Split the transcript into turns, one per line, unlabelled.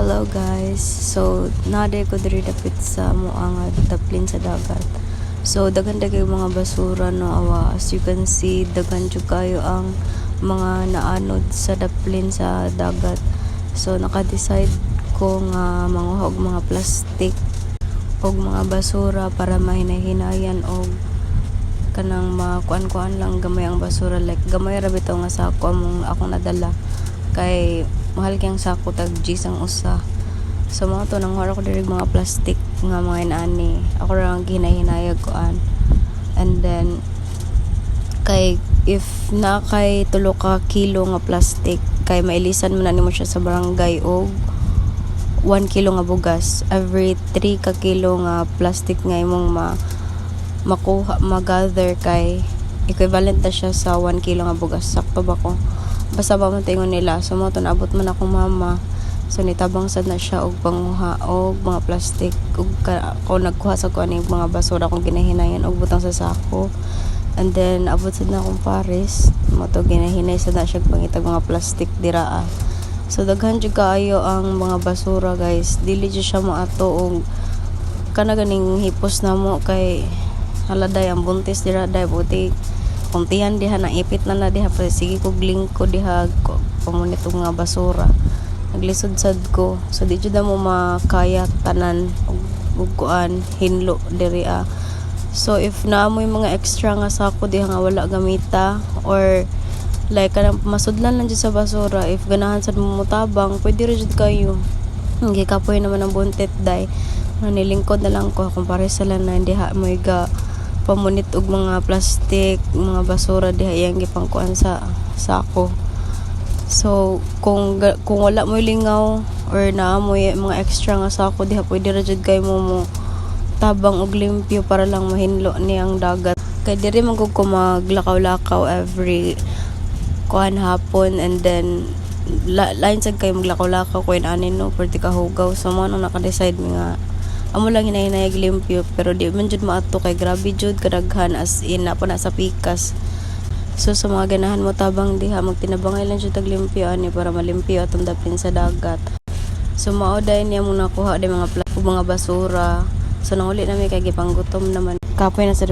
Hello guys. So naday ko diri dapit sa moang daplin sa dagat. So daghan kay mga basura no awa. As you can see, daghan jud kayo ang mga naanod sa daplin sa dagat. So naka-decide ko nga manguha og mga plastic og mga basura para mahinay-hinayan og kanang makuan-kuan lang gamay ang basura, like gamay ra bitaw nga sako akong nadala kay mahal kayang sako tag G's ang usa. So mga to nang ko diri mga plastic nga mga inani. Ako ra ang ginahinayag koan. And then kay if na kay tulo ka kilo nga plastic kay mailisan mo na nimo siya sa barangay og 1 kilo nga bugas. Every 3 ka kilo nga plastic nga imong makuha magather kay equivalent na siya sa 1 kilo nga bugas. Sakto ba ko? Basta ba man tingon nila, so mo to naabot man akong mama, so nitabang sad na siya og panguha og mga plastic ug ako nagkuha sa kuan mga basura kung ginahinayan og butang sa sako. And then abot sad na akong Paris, mo to ginahinay sad na siya pangitag mga plastic dira. So daghan jud kaayo ang mga basura guys, dili jud siya maato og kana ganing hipos na mo kay haladay ang buntis dira day buti kuntihan diha na ipit na diha pa sige kog lingko diha pamunit og mga basura naglisod sad ko, so di jud mo makaya tanan og kuan hinlo diri. So if naamoy mga extra nga sako diha nga wala gamita or like kanang masudlan lang jud sa basura, if ganahan sad mo mutabang pwede ra jud kayo gikapoy naman ang buntit day nilingkod na lang ko kumpara sa lan na diha mo ga pamunit og mga plastic, mga basura diha iyang gipangkuan sa sako. So kung wala mo lingaw or naa mo mga extra nga sako diha pwede ra jud kay mo tabang og limpyo para lang mahinlo ni ang dagat. Kay diri man ko maglakaw-lakaw every kuan hapon, and then lain sad kay maglakaw-lakaw ko ani no perti ka hugaw. So mo nang naka-decide mi nga amo lang hinay-hinayag limpyo, pero di man jud maato kay grabe jud kadaghan as in na pa na sa pikas. So sa mga ganahan mo tabang diha magtinabangay lang jud tag limpyo ani para malimpyo atong daplin sa dagat. So mao day niya mo nakuha day mga basura. So nanguli na mi kay gipanggutom naman kapoy na sa